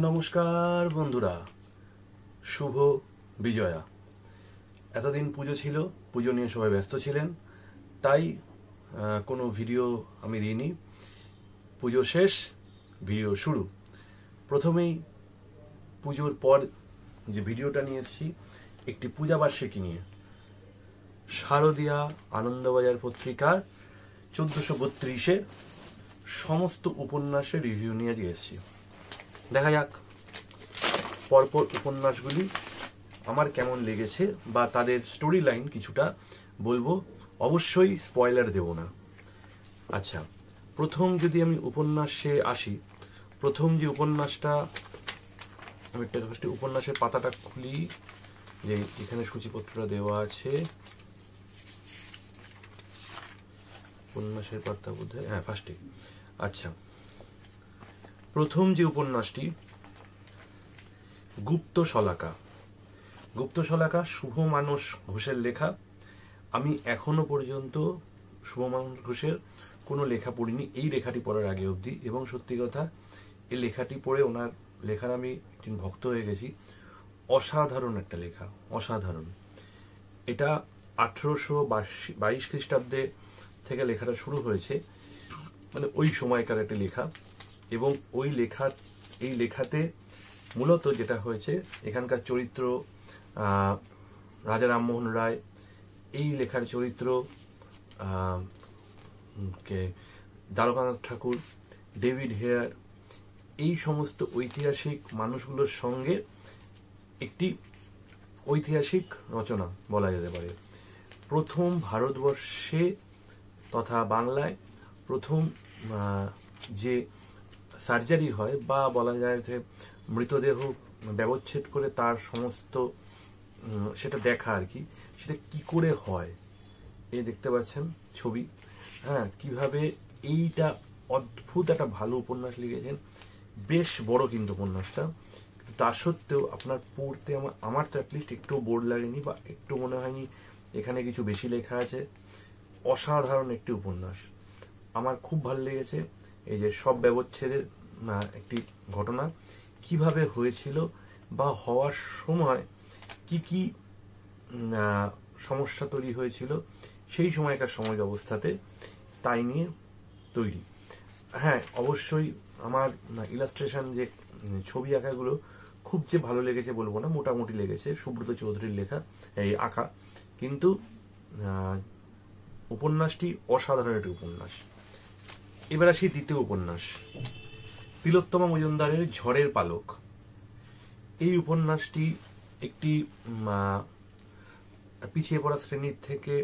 নমস্কার বন্ধুরা, শুভ বিজয়া। এতদিন পুজো ছিল, পুজো নিয়ে সবাই ব্যস্ত ছিলেন, তাই কোনো ভিডিও আমি দিইনি। পুজো শেষ, ভিডিও শুরু। প্রথমেই পুজোর পর যে ভিডিওটা নিয়ে এসেছি, একটি পূজা বার্ষিকী নিয়ে। শারদীয়া আনন্দবাজার পত্রিকার 1432-এর সমস্ত উপন্যাসের রিভিউ নিয়ে আজকে এসেছি। দেখা যাক পরপর উপন্যাসগুলি আমার কেমন লেগেছে, বা তাদের স্টোরি লাইন কিছুটা বলবো, অবশ্যই স্পয়লার দেব না। আচ্ছা, প্রথম যদি আমি উপন্যাসে আসি, প্রথম যে উপন্যাসটা, আমি একটা উপন্যাসের পাতাটা খুলি, যে এখানে সূচিপত্রটা দেওয়া আছে। উপন্যাসের পাতা বোধহয়, হ্যাঁ, ফার্স্টে। আচ্ছা, প্রথম যে উপন্যাসটি, গুপ্ত শলাকা। গুপ্ত শলাকা শুভ মানস ঘোষের লেখা। আমি এখনো পর্যন্ত শুভ মানস ঘোষের কোনো লেখা পড়িনি, এই লেখাটি পড়ার আগে অবধি। এবং সত্যি কথা, এই লেখাটি পড়ে ওনার লেখার আমি একজন ভক্ত হয়ে গেছি। অসাধারণ একটা লেখা, অসাধারণ। এটা 1822 খ্রিস্টাব্দে থেকে লেখাটা শুরু হয়েছে, মানে ওই সময়কার একটা লেখা। এবং এই লেখাতে মূলত যেটা হয়েছে, এখানকার চরিত্র রাজা রামমোহন রায়, এই লেখার চরিত্র দ্বারকানাথ ঠাকুর, ডেভিড হেয়ার, এই সমস্ত ঐতিহাসিক মানুষগুলোর সঙ্গে একটি ঐতিহাসিক রচনা বলা যেতে পারে। প্রথম ভারতবর্ষে তথা বাংলায় প্রথম যে সার্জারি হয়, বা বলা যায় যে মৃতদেহ ব্যবচ্ছেদ করে তার সমস্ত সেটা দেখা আর কি, সেটা কি করে হয়, এই দেখতে পাচ্ছেন ছবি। হ্যাঁ, কিভাবে এইটা অদ্ভুত একটা ভালো উপন্যাস লিখেছেন। বেশ বড় কিন্তু উপন্যাসটা, তা সত্ত্বেও আপনার পড়তে আমার তো অ্যাটলিস্ট একটু বোর লাগেনি, বা একটু মনে হয়নি এখানে কিছু বেশি লেখা আছে। অসাধারণ একটি উপন্যাস, আমার খুব ভালো লেগেছে। এই যে সব ব্যবচ্ছেদের একটি ঘটনা কিভাবে হয়েছিল, বা হওয়ার সময় কি কি সমস্যা তৈরি হয়েছিল সেই সময়কার সমাজ অবস্থাতে, তাই নিয়ে তৈরি। হ্যাঁ, অবশ্যই আমার ইলাস্ট্রেশন, যে ছবি আঁকাগুলো খুব যে ভালো লেগেছে বলবো না, মোটামুটি লেগেছে। সুব্রত চৌধুরীর লেখা, এই আঁকা। কিন্তু উপন্যাসটি অসাধারণ একটি উপন্যাস। এবার আসি দ্বিতীয় উপন্যাস, তিলোত্তমা মজুমদারের ঝড়ের পালক। এই উপন্যাসটি একটি পিছিয়ে পড়া শ্রেণীর থেকে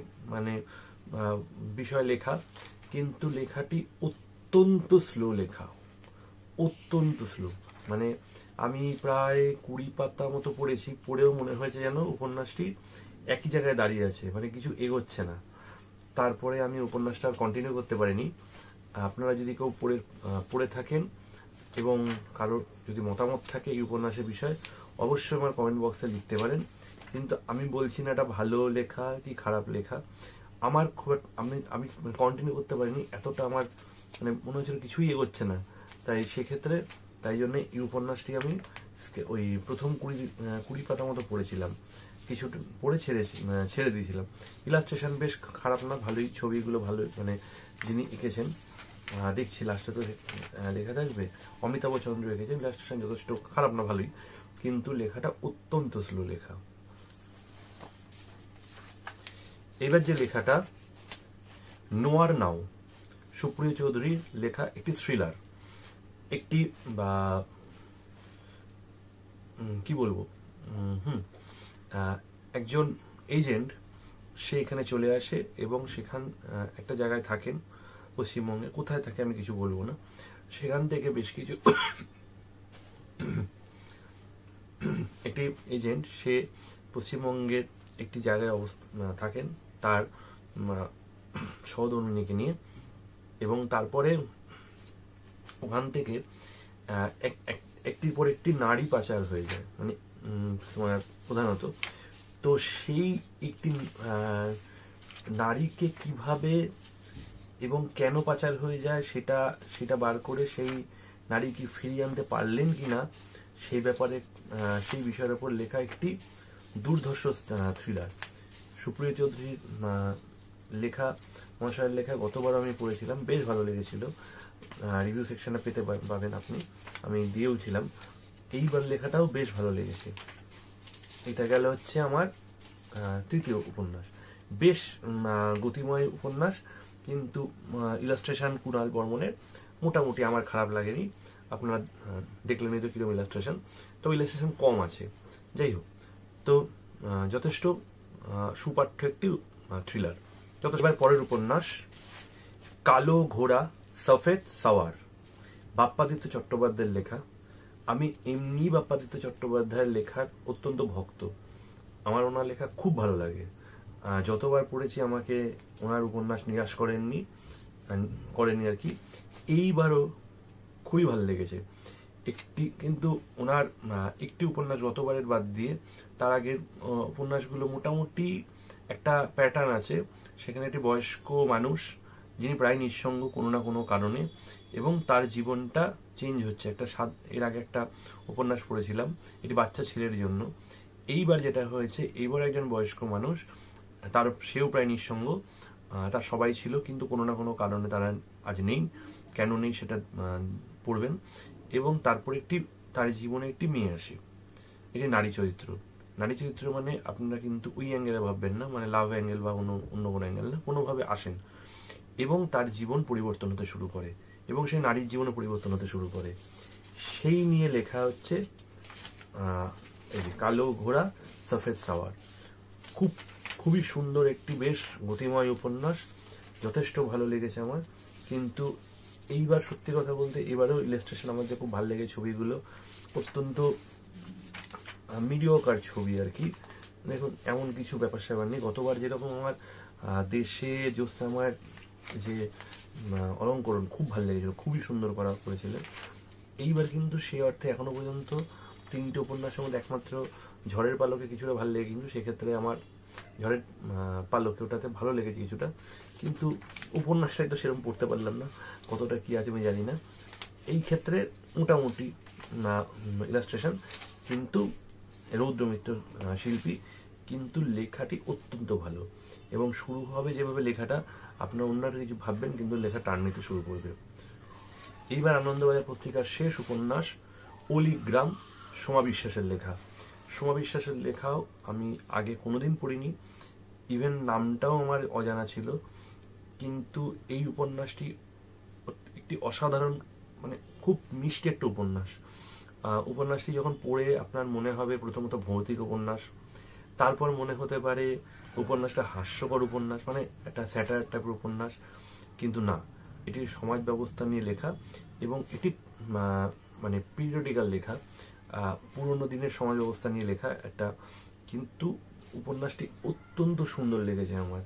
বিষয় লেখা, কিন্তু লেখাটি অত্যন্ত স্লো লেখা, অত্যন্ত স্লো। আমি প্রায় 20 পাতা মতো পড়েছি, পড়েও মনে হয়েছে যেন উপন্যাসটি একই জায়গায় দাঁড়িয়ে আছে, কিছু এগোচ্ছে না। তারপরে আমি উপন্যাসটা কন্টিনিউ করতে পারিনি। আপনারা যদি কেউ পড়ে থাকেন এবং কারোর যদি মতামত থাকে এই উপন্যাসের বিষয়ে, অবশ্যই আমার কমেন্ট বক্সে লিখতে পারেন। কিন্তু আমি বলছি না এটা ভালো লেখা কি খারাপ লেখা, আমার আমি কন্টিনিউ করতে পারিনি। এতটা আমার মনে হচ্ছিল কিছুই এগোচ্ছে না। তাই জন্য এই উপন্যাসটি আমি ওই প্রথম 20 পাতা মতো পড়েছিলাম, কিছু পড়ে ছেড়ে দিয়েছিলাম। ইলাস্ট্রেশন বেশ খারাপ না, ভালোই, ছবিগুলো ভালো, যিনি এঁকেছেন, দেখছি লাস্টে তো লেখা থাকবে, অমিতাভ চন্দ্র এঁকেছেন। ইলাস্ট্রেশন যথেষ্ট খারাপ না, ভালোই, কিন্তু লেখাটা অত্যন্ত স্লো লেখা। এবার যে লেখাটা, নোয়ার নাও, সুপ্রিয় চৌধুরীর লেখা একটি থ্রিলার, একটি কি বলবো, একজন এজেন্ট, সে এখানে চলে আসে এবং সেখান একটা জায়গায় থাকেন পশ্চিমবঙ্গে, কোথায় থাকে আমি কিছু বলবো না। সেখান থেকে বেশ কিছু একটি এজেন্ট, সে পশ্চিমবঙ্গের একটি জায়গায় থাকেন তার সহধর্মিণীকে নিয়ে, এবং তারপরে ওখান থেকে একটির পর একটি নারী পাচার হয়ে যায়, প্রধানত। তো সেই একটি নারীকে কিভাবে এবং কেন পাচার হয়ে যায় সেটা বার করে সেই নারী কি ফিরিয়ে আনতে পারলেন কিনা, সেই ব্যাপারে সেই বিষয়ের উপর লেখা একটি দুর্ধর্ষ থ্রিলার। সুপ্রিয় চৌধুরীর লেখা, মহাশয়ের লেখা গতবার আমি পড়েছিলাম, বেশ ভালো লেগেছিল। রিভিউ সেকশনে পেতে পাবেন আপনি, আমি দিয়েও ছিলাম। এইবার লেখাটাও বেশ ভালো লেগেছে। এটা গেল হচ্ছে আমার তৃতীয় উপন্যাস। বেশ গতিময় উপন্যাস, কিন্তু ইলাস্ট্রেশন কুণাল বর্মনের মোটামুটি আমার খারাপ লাগেনি। আপনারা দেখলেনই তো কিরকম ইলাস্ট্রেশন, তো ইলাস্ট্রেশন কম আছে। যাই হোক, তো যথেষ্ট সুপাঠ্য একটি থ্রিলার। এবার পরের উপন্যাস কালো ঘোড়া সফেদ সাওয়ার, বাপ্পাদিত্য চট্টোপাধ্যায়ের লেখা। আমি এমনি বাপ্পাদিত্য চট্টোপাধ্যায়ের লেখার অত্যন্ত ভক্ত, আমার ওনার লেখা খুব ভালো লাগে। যতবার পড়েছি আমাকে ওনার উপন্যাস নিরাশ করেনি আর কি। এইবারও খুবই ভালো লেগেছে। কিন্তু ওনার একটি উপন্যাস গতবারের বাদ দিয়ে তার আগের উপন্যাসগুলো মোটামুটি একটা প্যাটার্ন আছে। সেখানে একটি বয়স্ক মানুষ যিনি প্রায় নিঃসঙ্গ কোনো না কোনো কারণে, এবং তার জীবনটা চেঞ্জ হচ্ছে। এর আগে একটা উপন্যাস পড়েছিলাম, এটি বাচ্চা ছেলের জন্য। এইবার যেটা হয়েছে, এইবার একজন বয়স্ক মানুষ, সেও প্রায় নিঃসঙ্গ, তার সবাই ছিল, কিন্তু কোনো না কোনো কারণে তারা আজ নেই। কেন নেই সেটা পড়বেন। এবং তারপরে তার জীবনে একটি মেয়ে আসে, এটি নারী চরিত্র। নারী চরিত্র মানে আপনারা কিন্তু ওই অ্যাঙ্গেলে ভাববেন না, মানে লাভ অ্যাঙ্গেল বা অন্য কোনো অ্যাঙ্গেল না, কোনোভাবে আসেন এবং তার জীবন পরিবর্তন হতে শুরু করে, এবং সেই নারীর জীবনে পরিবর্তন হতে শুরু করে। সেই নিয়ে লেখা হচ্ছে কালো ঘোড়া সফেদ সাওয়ার। খুবই সুন্দর একটি বেশ গতিময় উপন্যাস, যথেষ্ট ভালো লেগেছে আমার। কিন্তু এইবার সত্যি কথা বলতে, এবারেও ইলাস্ট্রেশন আমাদের খুব ভালো লেগেছে। ছবিগুলো অত্যন্ত মিডিওকার ছবি আর কি। দেখুন, এমন কিছু ব্যাপার স্যাপার নেই। গতবার যেরকম আমার দেশে জোসামার যে অলঙ্করণ খুব ভালো লেগেছিল, খুবই সুন্দর করেছিলেন। এইবার কিন্তু সে অর্থে এখনো পর্যন্ত 3টে উপন্যাসের মধ্যে একমাত্র ঝড়ের পালকে কিছুটা ভালো লেগে, কিন্তু সেক্ষেত্রে আমার ঝড়ের পালকে ওটাতে ভালো লেগেছে কিছুটা, কিন্তু উপন্যাসটাই তো সেরকম পড়তে পারলাম না, কতটা কি আছে আমি জানি না। এই ক্ষেত্রে মোটামুটি ইলাস্ট্রেশন, কিন্তু রৌদ্র মিত্র শিল্পী, কিন্তু লেখাটি অত্যন্ত ভালো। এবং শুরু হবে যেভাবে লেখাটা, আপনার অন্য কিছু ভাববেন, কিন্তু লেখা টান নিতে শুরু করবে। এইবার আনন্দবাজার পত্রিকার শেষ উপন্যাস অলিগ্রাম, সোমা বিশ্বাসের লেখা। সোমা বিশ্বাসের লেখাও আমি আগে কোনোদিন পড়িনি, ইভেন নামটাও আমার অজানা ছিল। কিন্তু এই উপন্যাসটি একটি অসাধারণ, মানে খুব মিষ্টি একটা উপন্যাস। উপন্যাসটি যখন পড়ে আপনার মনে হবে প্রথমত ভৌতিক উপন্যাস, তারপর মনে হতে পারে উপন্যাসটা হাস্যকর উপন্যাস, মানে একটা স্যাটায়ার টাইপের উপন্যাস, কিন্তু না, এটি সমাজ ব্যবস্থা নিয়ে লেখা, এবং এটি মানে পিরিয়ডিক্যাল লেখা, পুরোনো দিনের সমাজ ব্যবস্থা নিয়ে লেখা একটা। কিন্তু উপন্যাসটি অত্যন্ত সুন্দর লেগেছে আমার।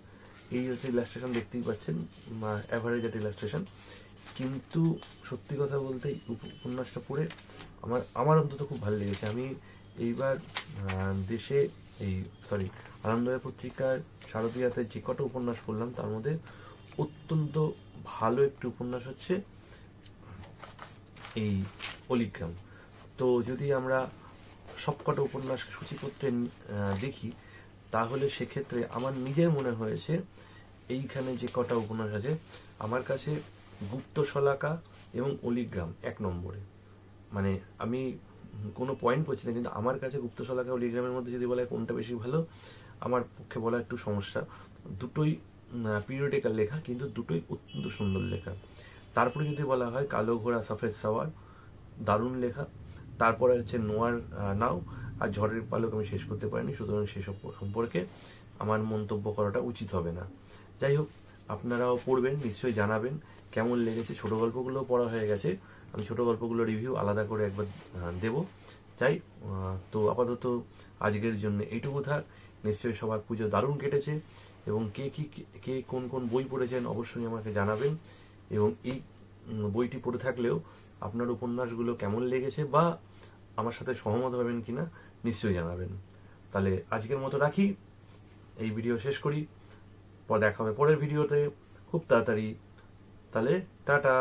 এই হচ্ছে ইলাস্ট্রেশন, দেখতেই পাচ্ছেন, অ্যাভারেজ একটা ইলাস্ট্রেশন। কিন্তু সত্যি কথা বলতে উপন্যাসটা পড়ে আমার অন্তত খুব ভালো লেগেছে। আমি এইবার দেশে আনন্দবাজার পত্রিকার শারদীয়াতে যে কটা উপন্যাস পড়লাম, তার মধ্যে অত্যন্ত ভালো একটি উপন্যাস হচ্ছে এই অলিগ্রাম। তো যদি আমরা সবকটা উপন্যাস সূচিপত্রে দেখি, তাহলে সেক্ষেত্রে আমার নিজের মনে হয়েছে এইখানে যে কটা উপন্যাস আছে, আমার কাছে গুপ্তশলাকা এবং অলিগ্রাম 1 নম্বরে। মানে আমি কোনো পয়েন্ট করছি না, কিন্তু আমার কাছে গুপ্তশলাকা অলিগ্রামের মধ্যে যদি বলা হয় কোনটা বেশি ভালো, আমার পক্ষে বলা একটু সমস্যা। দুটোই পিরিয়ডিক্যাল লেখা, কিন্তু দুটোই অত্যন্ত সুন্দর লেখা। তারপরে যদি বলা হয় কালো ঘোড়া সফেদ সাওয়ার, দারুণ লেখা। তারপরে হচ্ছে নোয়ার নাও আর ঝড়ের পালক আমি শেষ করতে পারিনি, সুতরাং সেসব সম্পর্কে আমার মন্তব্য করাটা উচিত হবে না। যাই হোক, আপনারাও পড়বেন, নিশ্চয়ই জানাবেন কেমন লেগেছে। ছোট গল্পগুলো পড়া হয়ে গেছে, আমি ছোট গল্পগুলো রিভিউ আলাদা করে একবার দেব। তো আপাতত আজকের জন্য এইটুকু থাক। নিশ্চয়ই সবার পুজো দারুণ কেটেছে, এবং কে কোন কোন বই পড়েছেন অবশ্যই আমাকে জানাবেন। এবং এই বইটি পড়ে থাকলেও আপনার উপন্যাসগুলো কেমন লেগেছে বা আমার সাথে সহমত হবেন কিনা নিশ্চয়ই জানাবেন। তাহলে আজকের মতো রাখি, এই ভিডিও শেষ করি। দেখা হবে পরের ভিডিওতে খুব তাড়াতাড়ি। তাহলে টাটা।